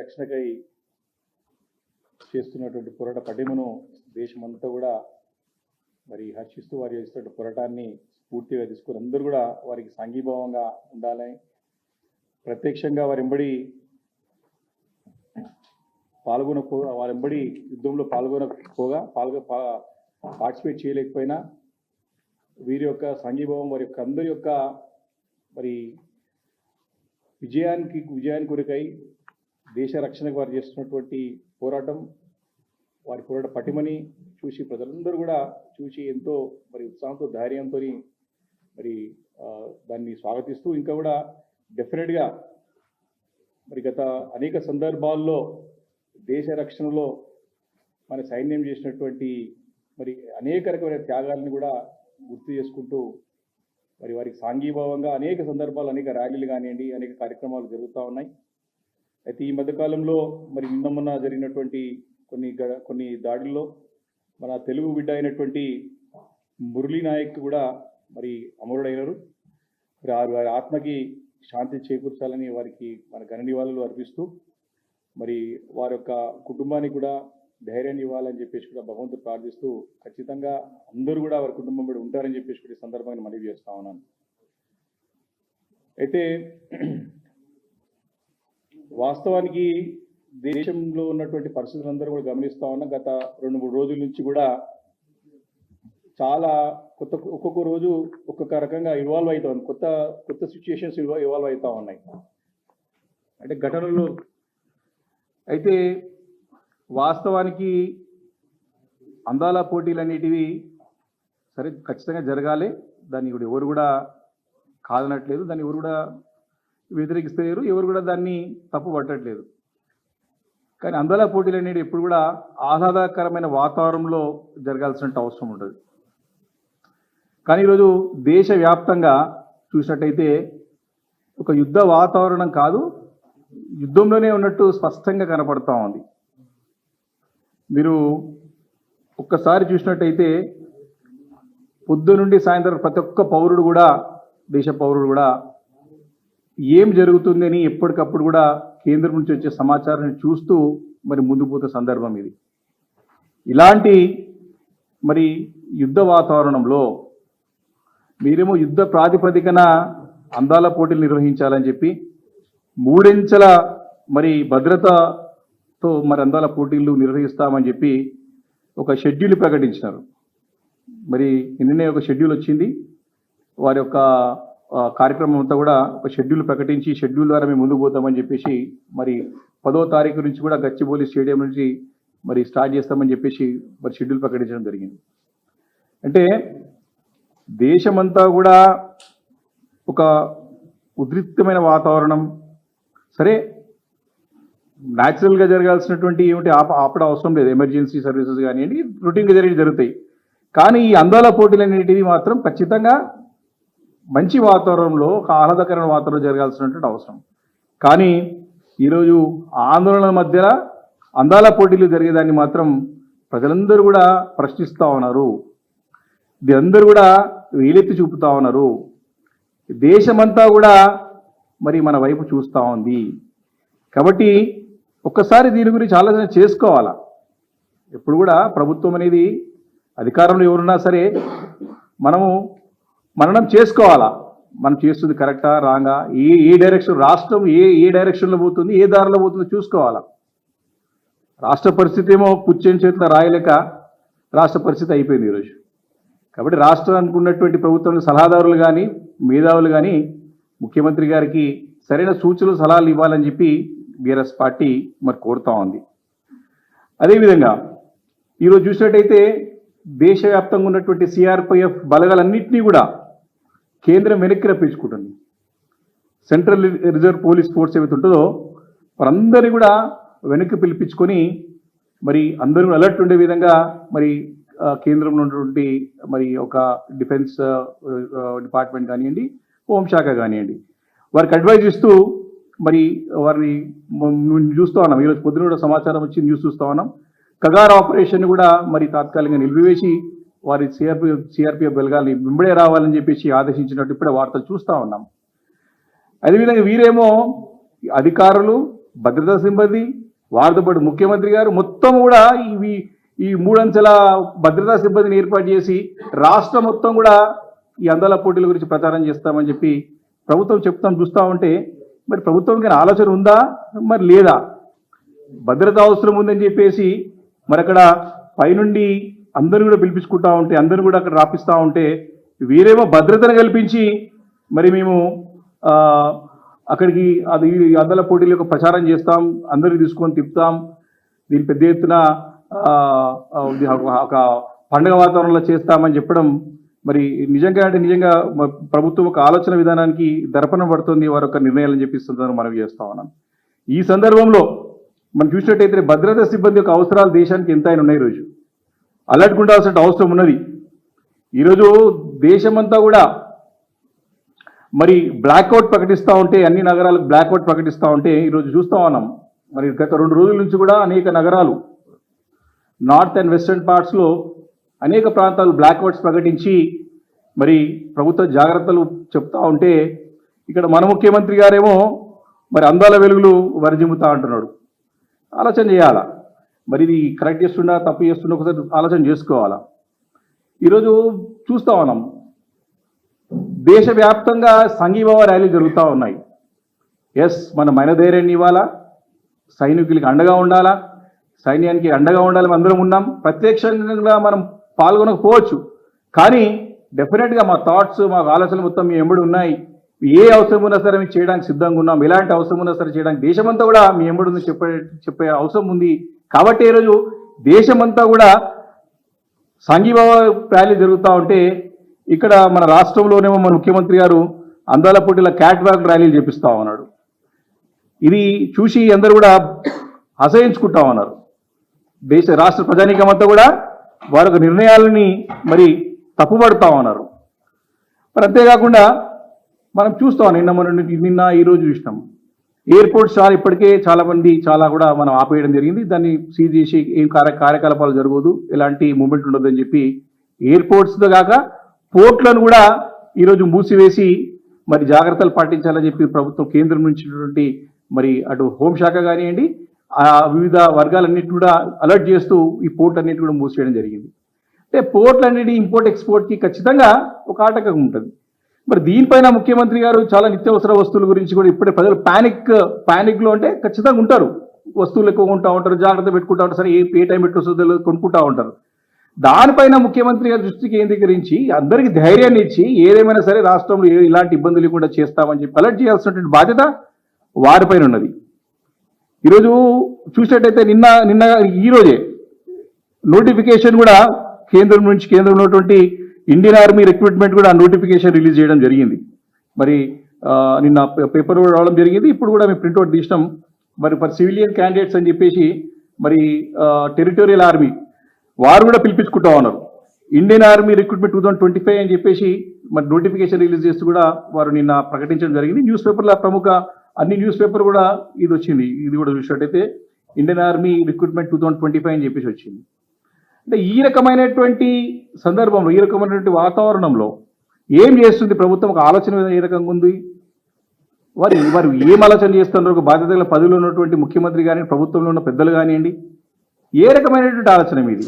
రక్షణకై చేస్తున్నటువంటి పోరాట పటిమను దేశమంతా కూడా మరి హర్షిస్తూ వారు చేస్తున్న పోరాటాన్ని పూర్తిగా తీసుకుని అందరూ కూడా వారికి సంఘీభావంగా ఉండాలని, ప్రత్యక్షంగా వారెంబడి వారెంబడి యుద్ధంలో పార్టిసిపేట్ చేయలేకపోయినా వీరి యొక్క సంఘీభావం వారి యొక్క అందరి యొక్క మరి విజయానికి కొరకై దేశ రక్షణకు వారు చేస్తున్నటువంటి పోరాటం, వారి పోరాట పటిమని చూసి ప్రజలందరూ కూడా చూసి ఎంతో మరి ఉత్సాహంతో ధైర్యంతో మరి దాన్ని స్వాగతిస్తూ ఇంకా కూడా డెఫినెట్గా మరి గత అనేక సందర్భాల్లో దేశ రక్షణలో మన సైన్యం చేసినటువంటి మరి అనేక రకమైన త్యాగాలను కూడా గుర్తు చేసుకుంటూ మరి వారికి సాంఘీభావంగా అనేక సందర్భాలు అనేక ర్యాలీలు కానివ్వండి అనేక కార్యక్రమాలు జరుగుతూ ఉన్నాయి. అయితే ఈ మధ్యకాలంలో మరి నిన్న మొన్న జరిగినటువంటి కొన్ని దాడుల్లో మన తెలుగు బిడ్డ అయినటువంటి మురళీ నాయక్ కూడా మరి అమరుడైనారు. వారి ఆత్మకి శాంతి చేకూర్చాలని వారికి మన ఘన నివాళులు అర్పిస్తూ మరి వారి యొక్క కుటుంబానికి కూడా ధైర్యాన్ని ఇవ్వాలని చెప్పేసి కూడా భగవంతుడు ప్రార్థిస్తూ ఖచ్చితంగా అందరూ కూడా వారి కుటుంబం కూడా ఉంటారని చెప్పేసి కూడా ఈ సందర్భంగా మనవి చేస్తా ఉన్నాను. అయితే వాస్తవానికి దేశంలో ఉన్నటువంటి పరిస్థితులందరూ కూడా గమనిస్తా ఉన్నా గత 2-3 రోజుల నుంచి కూడా చాలా ఒక్కొక్క రోజు ఒక్కొక్క రకంగా ఇన్వాల్వ్ అవుతా ఉంది, కొత్త సిచ్యుయేషన్స్ ఇన్వాల్వ్ అవుతా ఉన్నాయి అంటే ఘటనలు. అయితే వాస్తవానికి అందాల పోటీలు అనేటివి సరే ఖచ్చితంగా జరగాలి, దాన్ని ఎవరు కూడా కాదనట్లేదు, దాన్ని ఎవరు కూడా వ్యతిరేకిస్తలేరు, ఎవరు కూడా దాన్ని తప్పు పట్టట్లేదు. కానీ అందాల పోటీలు అనేవి ఎప్పుడు కూడా ఆహ్లాదకరమైన వాతావరణంలో జరగాల్సిన అవసరం ఉంటుంది. కానీ ఈరోజు దేశవ్యాప్తంగా చూసినట్టయితే ఒక యుద్ధ వాతావరణం కాదు, యుద్ధంలోనే ఉన్నట్టు స్పష్టంగా కనపడతా ఉంది. మీరు ఒక్కసారి చూసినట్టయితే పొద్దు నుండి సాయంత్రం ప్రతి ఒక్క పౌరుడు కూడా దేశ పౌరుడు కూడా ఏం జరుగుతుందని ఎప్పటికప్పుడు కూడా కేంద్రం నుంచి వచ్చే సమాచారాన్ని చూస్తూ మరి ముందుకు పోతున్న సందర్భం ఇది. ఇలాంటి మరి యుద్ధ వాతావరణంలో మీరేమో యుద్ధ ప్రాతిపదికన అందాల పోటీలు నిర్వహించాలని చెప్పి 3 అంచెల మరి భద్రతతో మరి అందాల పోటీలు నిర్వహిస్తామని చెప్పి ఒక షెడ్యూల్ ప్రకటించినారు. మరి నిన్ననే ఒక షెడ్యూల్ వచ్చింది, వారి యొక్క కార్యక్రమం అంతా కూడా ఒక షెడ్యూల్ ప్రకటించి షెడ్యూల్ ద్వారా మేము ముందుకు పోతామని చెప్పేసి మరి 10వ తారీఖు నుంచి కూడా గచ్చిబౌలి స్టేడియం నుంచి మరి స్టార్ట్ చేస్తామని చెప్పేసి మరి షెడ్యూల్ ప్రకటించడం జరిగింది. అంటే దేశమంతా కూడా ఒక ఉద్రిక్తమైన వాతావరణం. సరే న్యాచురల్గా జరగాల్సినటువంటి ఏమిటి ఆపడం అవసరం లేదు, ఎమర్జెన్సీ సర్వీసెస్ కానివ్వండి రొటీన్గా జరుగుతాయి. కానీ ఈ అందాల పోటీలు అనేటివి మాత్రం ఖచ్చితంగా మంచి వాతావరణంలో ఒక ఆహ్లాదకరమైన వాతావరణంలో జరగాల్సినటువంటి అవసరం. కానీ ఈరోజు ఆందోళనల మధ్య అందాల పోటీలు జరిగేదాన్ని మాత్రం ప్రజలందరూ కూడా ప్రశ్నిస్తూ ఉన్నారు, అందరూ కూడా వేలెత్తి చూపుతా ఉన్నారు. దేశమంతా కూడా మరి మన వైపు చూస్తూ ఉంది. కాబట్టి ఒక్కసారి దీని గురించి ఆలోచన చేసుకోవాలా. ఎప్పుడు కూడా ప్రభుత్వం అనేది అధికారంలో ఎవరున్నా సరే మననం చేసుకోవాలా, మనం చేస్తుంది కరెక్టా రాంగా, ఏ డైరెక్షన్ రాష్ట్రం ఏ డైరెక్షన్లో పోతుంది, ఏ దారిలో పోతుందో చూసుకోవాలా. రాష్ట్ర పరిస్థితి ఏమో కూర్చొని చేతిలో రాయలేక రాష్ట్ర పరిస్థితి అయిపోయింది ఈరోజు. కాబట్టి రాష్ట్రానికి ఉన్నటువంటి ప్రభుత్వంలో సలహాదారులు కానీ మేధావులు కానీ ముఖ్యమంత్రి గారికి సరైన సూచనలు సలహాలు ఇవ్వాలని చెప్పి బీఆర్ఎస్ పార్టీ మరి కోరుతా ఉంది. అదేవిధంగా ఈరోజు చూసినట్టయితే దేశవ్యాప్తంగా ఉన్నటువంటి సిఆర్పిఎఫ్ బలగాలన్నింటినీ కూడా కేంద్రం వెనక్కి రప్పించుకుంటుంది. సెంట్రల్ రిజర్వ్ పోలీస్ ఫోర్స్ ఏమైతే ఉంటుందో వారందరినీ కూడా వెనక్కి పిలిపించుకొని మరి అందరూ అలర్ట్ ఉండే విధంగా మరి కేంద్రంలో ఉన్నటువంటి మరి ఒక డిఫెన్స్ డిపార్ట్మెంట్ కానివ్వండి, హోంశాఖ కానివ్వండి వారికి అడ్వైజ్ ఇస్తూ మరి వారిని చూస్తూ ఉన్నాం. ఈరోజు పొద్దున కూడా సమాచారం వచ్చి న్యూస్ చూస్తూ ఉన్నాం. కగార్ ఆపరేషన్ కూడా మరి తాత్కాలికంగా నిలిపివేసి వారి సిఆర్పిఎఫ్ బలగాల్ని వెంబడే రావాలని చెప్పేసి ఆదేశించినట్టు ఇప్పుడే వార్తలు చూస్తూ ఉన్నాం. అదేవిధంగా వీరేమో అధికారులు భద్రతా సిబ్బంది, వారితో పాటు ముఖ్యమంత్రి గారు మొత్తం కూడా ఈ మూడంచెల భద్రతా సిబ్బందిని ఏర్పాటు చేసి రాష్ట్రం మొత్తం కూడా ఈ అందాల పోటీల గురించి ప్రచారం చేస్తామని చెప్పి ప్రభుత్వం చూస్తూ ఉంటే మరి ప్రభుత్వంకి ఆలోచన ఉందా మరి లేదా? భద్రత అవసరం ఉందని చెప్పేసి మరి అక్కడ పైనుండి అందరూ కూడా పిలిపించుకుంటా ఉంటే, అందరూ కూడా అక్కడ రాపిస్తూ ఉంటే, వీరేమో భద్రతను కల్పించి మరి మేము అక్కడికి అది అందాల పోటీల యొక్క ప్రచారం చేస్తాం, అందరినీ తీసుకొని తిప్పుతాం, దీని పెద్ద ఎత్తున ఒక పండుగ వాతావరణంలో చేస్తామని చెప్పడం మరి నిజంగా ప్రభుత్వం ఒక ఆలోచన విధానానికి దర్పణం పడుతుంది, వారి యొక్క నిర్ణయాలను చెప్పిస్తుందని మనం చేస్తా ఉన్నాం. ఈ సందర్భంలో మనం చూసినట్టయితే భద్రతా సిబ్బంది యొక్క అవసరాలు దేశానికి ఎంతైనా ఉన్నాయి. ఈరోజు అలర్ట్ ఉండాల్సిన అవసరం ఉన్నది. ఈరోజు దేశమంతా కూడా మరి బ్లాక్అవుట్ ప్రకటిస్తూ ఉంటే, అన్ని నగరాలకు బ్లాక్అవుట్ ప్రకటిస్తూ ఉంటే ఈరోజు చూస్తూ ఉన్నాం. మరి గత 2 రోజుల నుంచి కూడా అనేక నగరాలు నార్త్ అండ్ వెస్టర్న్ పార్ట్స్లో అనేక ప్రాంతాలు బ్లాక్అవుట్స్ ప్రకటించి మరి ప్రభుత్వ జాగ్రత్తలు చెప్తా ఉంటే, ఇక్కడ మన ముఖ్యమంత్రి గారేమో మరి అందాల వెలుగులు వరిజిమ్ముతా అంటున్నాడు. ఆలోచన చేయాలా మరి, ఇది కరెక్ట్ చేస్తున్నా తప్పు చేస్తున్నా ఒకసారి ఆలోచన చేసుకోవాలా. ఈరోజు చూస్తూ ఉన్నాం దేశవ్యాప్తంగా సంఘీభావ ర్యాలీలు జరుగుతూ ఉన్నాయి. ఎస్, మన మైనధైర్యాన్ని ఇవ్వాలా, సైనికులకి అండగా ఉండాలా, సైన్యానికి అండగా ఉండాలి, అందరం ఉన్నాం. ప్రత్యక్షంగా మనం పాల్గొనకపోవచ్చు, కానీ డెఫినెట్గా మా థాట్స్, మా ఆలోచనలు మొత్తం మీ ఎంబడి ఉన్నాయి. ఏ అవసరం ఉన్నా సరే మీకు చేయడానికి సిద్ధంగా ఉన్నాం. ఎలాంటి అవసరం ఉన్నా సరే చేయడానికి దేశమంతా కూడా మీ ఎంబడి ఉంది చెప్పే అవసరం ఉంది. కాబట్టి ఈరోజు దేశమంతా కూడా సంఘీభావ ర్యాలీ జరుగుతూ ఉంటే, ఇక్కడ మన రాష్ట్రంలోనేమో మన ముఖ్యమంత్రి గారు అందాల పోటీల క్యాట్ వాక్ ర్యాలీలు చేపిస్తా ఉన్నాడు. ఇది చూసి అందరూ కూడా అసహించుకుంటా ఉన్నారు. రాష్ట్ర ప్రజానీకమంతా కూడా వారి నిర్ణయాలని మరి తప్పుపడుతూ ఉన్నారు. మరి అంతేకాకుండా మనం చూస్తాం, నిన్న ఈరోజు చూసినాం ఎయిర్పోర్ట్స్ ఇప్పటికే చాలా కూడా మనం ఆపేయడం జరిగింది. దాన్ని సీజ్ చేసి ఏం కార్యకలాపాలు జరగదు, ఎలాంటి మూమెంట్ ఉండదు అని చెప్పి ఎయిర్పోర్ట్స్తో కాక పోర్ట్లను కూడా ఈరోజు మూసివేసి మరి జాగ్రత్తలు పాటించాలని చెప్పి ప్రభుత్వం కేంద్రం నుంచి మరి అటు హోంశాఖ కానివ్వండి, ఆ వివిధ వర్గాలన్నిటి కూడా అలర్ట్ చేస్తూ ఈ పోర్ట్ అన్నిటి కూడా మూసివేయడం జరిగింది. అంటే పోర్ట్లన్నిటి ఇంపోర్ట్ ఎక్స్పోర్ట్కి ఖచ్చితంగా ఒక ఆటంకం ఉంటుంది. మరి దీనిపైన ముఖ్యమంత్రి గారు చాలా నిత్యావసర వస్తువుల గురించి కూడా ఇప్పుడే ప్రజలు ప్యానిక్లో అంటే ఖచ్చితంగా ఉంటారు. వస్తువులు ఎక్కువ కొంటూ ఉంటారు, జాగ్రత్త పెట్టుకుంటూ ఉంటారు, సరే ఏ టైం పెట్టి వస్తుందో కొనుక్కుంటూ ఉంటారు. దానిపైన ముఖ్యమంత్రి గారి దృష్టి కేంద్రీకరించి అందరికీ ధైర్యాన్ని ఇచ్చి ఏదేమైనా సరే రాష్ట్రంలో ఇలాంటి ఇబ్బందులు లేకుండా చేస్తామని చెప్పి అలర్ట్ చేయాల్సినటువంటి బాధ్యత వారిపైన ఉన్నది. ఈరోజు చూసినట్టయితే నిన్న ఈరోజే నోటిఫికేషన్ కూడా కేంద్రంలో ఉన్నటువంటి ఇండియన్ ఆర్మీ రిక్రూట్మెంట్ కూడా నోటిఫికేషన్ రిలీజ్ చేయడం జరిగింది. మరి నిన్న పేపర్ కూడా రావడం జరిగింది. ఇప్పుడు కూడా మేము ప్రింట్అవుట్ తీసినాం. మరి సివిలియన్ క్యాండిడేట్స్ అని చెప్పేసి మరి టెరిటోరియల్ ఆర్మీ వారు కూడా పిలిపించుకుంటా ఉన్నారు. ఇండియన్ ఆర్మీ రిక్రూట్మెంట్ 2025 అని చెప్పేసి మరి నోటిఫికేషన్ రిలీజ్ చేస్తూ కూడా వారు నిన్న ప్రకటించడం జరిగింది. న్యూస్ పేపర్ల ప్రముఖ అన్ని న్యూస్ పేపర్ కూడా ఇది వచ్చింది. ఇది కూడా చూసినట్టయితే ఇండియన్ ఆర్మీ రిక్రూట్మెంట్ 2025 అని చెప్పేసి వచ్చింది. అంటే ఈ రకమైనటువంటి సందర్భంలో, ఈ రకమైనటువంటి వాతావరణంలో ఏం చేస్తుంది ప్రభుత్వం? ఒక ఆలోచన ఏ రకంగా ఉంది? వారు ఏం ఆలోచన చేస్తున్నారు? ఒక బాధ్యత గల పదవిలో ఉన్నటువంటి ముఖ్యమంత్రి కానీ, ప్రభుత్వంలో ఉన్న పెద్దలు కానివ్వండి, ఏ రకమైనటువంటి ఆలోచన మీది?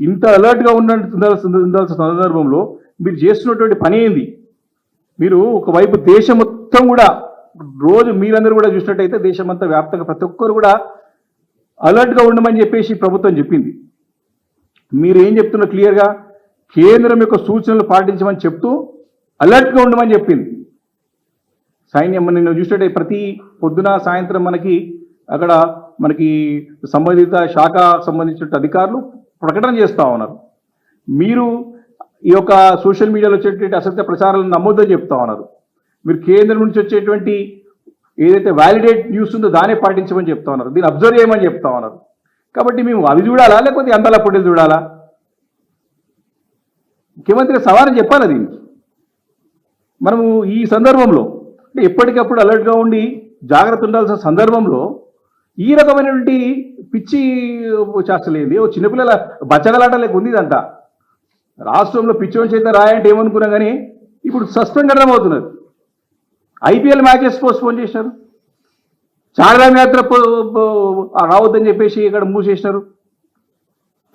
ఇంత అలర్ట్గా ఉండాల్సిన సందర్భంలో మీరు చేస్తున్నటువంటి పని ఏంది? మీరు ఒకవైపు దేశం మొత్తం కూడా రోజు మీరందరూ కూడా చూసినట్టయితే దేశమంతా వ్యాప్తంగా ప్రతి ఒక్కరు కూడా అలర్ట్గా ఉండమని చెప్పేసి ప్రభుత్వం చెప్పింది. మీరు ఏం చెప్తున్నారు? క్లియర్గా కేంద్రం యొక్క సూచనలు పాటించమని చెప్తూ అలర్ట్గా ఉండమని చెప్పింది. సైన్యం నిన్న చూసినట్టయితే ప్రతి పొద్దున సాయంత్రం మనకి సంబంధిత శాఖ సంబంధించిన అధికారులు ప్రకటన చేస్తూ ఉన్నారు. మీరు ఈ యొక్క సోషల్ మీడియాలో వచ్చేటువంటి అసత్య ప్రచారాలను నమ్మొద్దని చెప్తా ఉన్నారు. మీరు కేంద్రం నుంచి వచ్చేటువంటి ఏదైతే వ్యాలిడేట్ న్యూస్ ఉందో దానే పాటించమని చెప్తా ఉన్నారు. దీన్ని అబ్జర్వ్ చేయమని చెప్తా ఉన్నారు. కాబట్టి మేము అవి చూడాలా, లేకపోతే అందాల పోటీలు చూడాలా? ముఖ్యమంత్రి సవాలని చెప్పాలి దీనికి. మనము ఈ సందర్భంలో అంటే ఎప్పటికప్పుడు అలర్ట్గా ఉండి జాగ్రత్త ఉండాల్సిన సందర్భంలో ఈ రకమైనటువంటి పిచ్చి చేస్తలేంది. ఓ చిన్నపిల్లల బచ్చగలాట లేక ఉంది ఇదంతా. రాష్ట్రంలో పిచ్చోని చేత రాయంటే ఏమనుకున్నా కానీ ఇప్పుడు సస్పెండ్ కట్టడం అవుతున్నది. IPL మ్యాచెస్ పోస్ట్పోన్ చేశారు. చార్ధామ్ యాత్ర రావద్దని చెప్పేసి ఇక్కడ మూసేసినారు.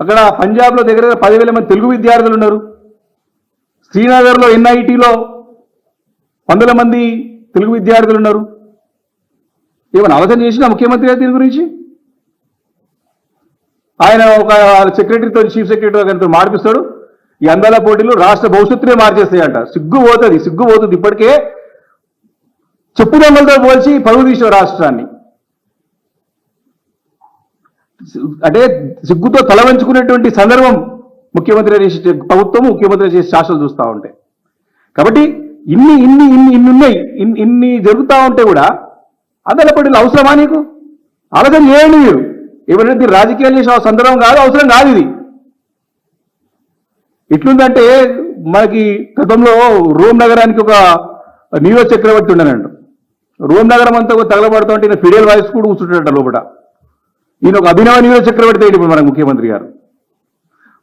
అక్కడ పంజాబ్లో దగ్గర 10,000 మంది తెలుగు విద్యార్థులు ఉన్నారు. శ్రీనగర్లో NITలో 100 మంది తెలుగు విద్యార్థులు ఉన్నారు. ఏమైనా ఆలోచన చేసినా ముఖ్యమంత్రి గారు దీని గురించి? ఆయన ఒక సెక్రటరీతో, చీఫ్ సెక్రటరీ గారితో మాడిపిస్తాడు. ఈ అందాల పోటీలు రాష్ట్ర భవిష్యత్తునే మార్చేస్తాయంట. సిగ్గు పోతుంది. ఇప్పటికే చెప్పు దొంగలతో పోల్చి పరువు తీసిన రాష్ట్రాన్ని. అంటే సిగ్గుతో తల వంచుకునేటువంటి సందర్భం ముఖ్యమంత్రి చేసే ప్రభుత్వం, ముఖ్యమంత్రి చేసే శాసనలు చూస్తూ ఉంటాయి. కాబట్టి ఇన్ని ఉన్నాయి, ఇన్ని జరుగుతూ ఉంటే కూడా అందాల పోటీలు అవసరమా? నీకు ఆలోచన చేయండి మీరు. ఏమైనా దీన్ని రాజకీయాలు చేసే సందర్భం కాదు, అవసరం కాదు ఇది. ఎట్లుందంటే మనకి గతంలో రోమ్ నగరానికి ఒక నీరో చక్రవర్తి ఉండనండి. రోమ్ నగరం అంతా తగలబడుతూ ఉంటే ఈయన ఫిడేల్ వాయిస్ కూడా కూర్చుంటాడట లోపల. ఈయన ఒక అభినవ నీరో చక్రవర్తి అయ్యి ఇప్పుడు మన ముఖ్యమంత్రి గారు.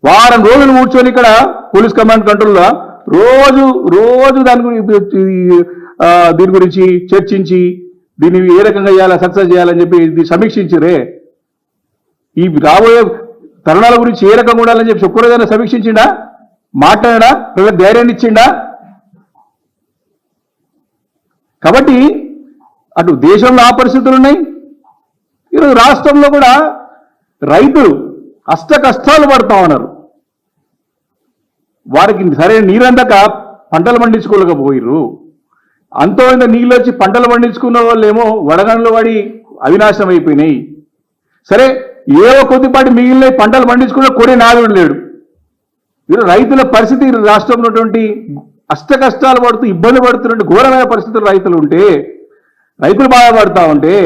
వారం రోజులు కూర్చొని ఇక్కడ పోలీస్ కమాండ్ కంట్రోల్లో రోజు దీని గురించి చర్చించి దీన్ని ఏ రకంగా చేయాలా, సక్సెస్ చేయాలని చెప్పి సమీక్షించరే. ఈ రాబోయే తరుణాల గురించి ఏ రకంగా ఉండాలని చెప్పి ఒక్కరోజైనా సమీక్షించిండా? మాట్లాడా? ప్రజలకు ధైర్యాన్ని ఇచ్చిండా? కాబట్టి అటు దేశంలో ఆ పరిస్థితులు ఉన్నాయి. ఈరోజు రాష్ట్రంలో కూడా రైతులు అష్ట కష్టాలు పడుతూ ఉన్నారు. వారికి సరైన నీరందక పంటలు పండించుకోలేకపోయిర్రు. అంతో ఇంత నీళ్ళు వచ్చి పంటలు పండించుకున్న వాళ్ళు ఏమో వడగండ్లు పడి అవినాశనం అయిపోయినాయి. సరే, ఏవో కొద్దిపాటి మిగిలిన పంటలు పండించుకున్న కొనే నాదుడు లేడు. ఈరోజు రైతుల పరిస్థితి రాష్ట్రంలో ఉన్నటువంటి అష్ట కష్టాలు పడుతూ ఇబ్బంది పడుతున్నటువంటి ఘోరమైన పరిస్థితులు రైతులు ఉంటే, రైతులు బాధపడతా ఉంటే,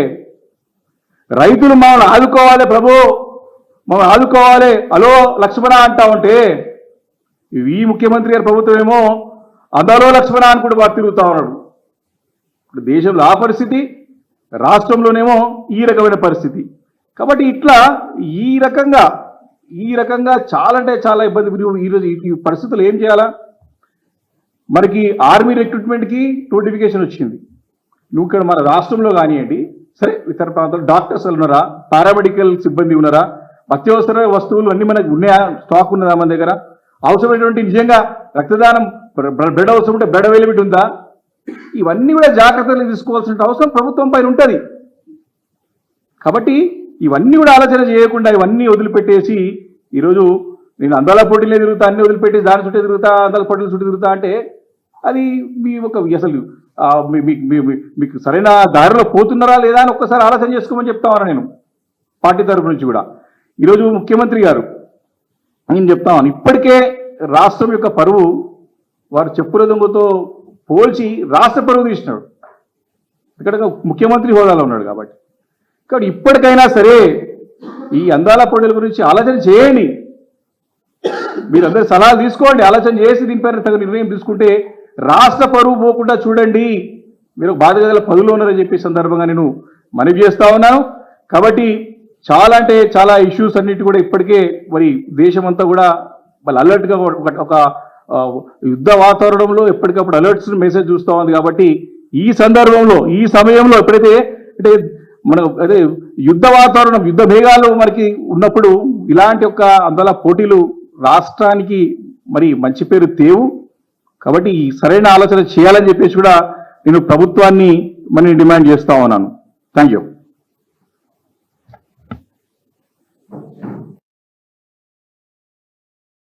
రైతులు మమ్మల్ని ఆదుకోవాలి ప్రభు, మమ్మల్ని ఆదుకోవాలి, హలో లక్ష్మణ అంటా ఉంటే, ఈ ముఖ్యమంత్రి గారి ప్రభుత్వం ఏమో అందరో లక్ష్మణ అనుకుంటూ వారు తిరుగుతూ ఉన్నాడు. ఇప్పుడు దేశంలో ఆ పరిస్థితి, రాష్ట్రంలోనేమో ఈ రకమైన పరిస్థితి. కాబట్టి ఇట్లా ఈ రకంగా చాలా అంటే చాలా ఇబ్బంది. ఈరోజు ఈ పరిస్థితులు ఏం చేయాలా? మనకి ఆర్మీ రిక్రూట్మెంట్కి నోటిఫికేషన్ వచ్చింది. నువ్వు ఇక్కడ మన రాష్ట్రంలో కానివ్వండి, సరే ఇతర ప్రాంతాల్లో డాక్టర్స్ ఉన్నారా, పారామెడికల్ సిబ్బంది ఉన్నారా, అత్యవసర వస్తువులు అన్నీ మనకు ఉన్నాయా, స్టాక్ ఉన్నదా మన దగ్గర, అవసరమైనటువంటి నిజంగా రక్తదానం బ్లడ్ అవసరం ఉంటే బ్లడ్ అవైలబిలిటీ ఉందా, ఇవన్నీ కూడా జాగ్రత్తలు తీసుకోవాల్సిన అవసరం ప్రభుత్వం పైన ఉంటుంది. కాబట్టి ఇవన్నీ కూడా ఆలోచన చేయకుండా ఇవన్నీ వదిలిపెట్టేసి ఈరోజు నేను అందాల పోటీలే తిరుగుతా, అన్ని వదిలిపెట్టి దాని చుట్టూ తిరుగుతా, అందాల పోటీల చుట్టూ తిరుగుతా అంటే అది మీ ఒక అసలు మీకు సరైన దారిలో పోతున్నారా లేదా అని ఒక్కసారి ఆలోచన చేసుకోమని చెప్తా ఉన్నా నేను పార్టీ తరఫు నుంచి కూడా. ఈరోజు ముఖ్యమంత్రి గారు నేను చెప్తా ఉన్నాను, ఇప్పటికే రాష్ట్రం యొక్క పరువు వారు చెప్పుల దొంగతో పోల్చి రాష్ట్ర పరువు తీసినాడు. ఇక్కడ ముఖ్యమంత్రి హోదాలో ఉన్నాడు కాబట్టి ఇప్పటికైనా సరే ఈ అందాల పోటీల గురించి ఆలోచన చేయండి. మీరందరూ సలహాలు తీసుకోండి, ఆలోచన చేసి దీనిపైన తగిన నిర్ణయం తీసుకుంటే రాష్ట్ర పరువు పోకుండా చూడండి. మీరు బాధ్యతల పదులో ఉన్నారని చెప్పే సందర్భంగా నేను మనవి చేస్తా ఉన్నాను. కాబట్టి చాలా అంటే చాలా ఇష్యూస్ అన్నిటి కూడా ఇప్పటికే మరి దేశమంతా కూడా వాళ్ళు అలర్ట్గా ఒక యుద్ధ వాతావరణంలో ఎప్పటికప్పుడు అలర్ట్స్ మెసేజ్ చూస్తూ ఉంది. కాబట్టి ఈ సందర్భంలో ఈ సమయంలో ఎప్పుడైతే అంటే మన అదే యుద్ధ వాతావరణం యుద్ధ భేగాలు మనకి ఉన్నప్పుడు ఇలాంటి ఒక అందాల పోటీలు రాష్ట్రానికి మరి మంచి పేరు తేవు. కాబట్టి ఈ సరైన ఆలోచన చేయాలని చెప్పేసి కూడా నేను ప్రభుత్వాన్ని డిమాండ్ చేస్తా ఉన్నాను. Thank you.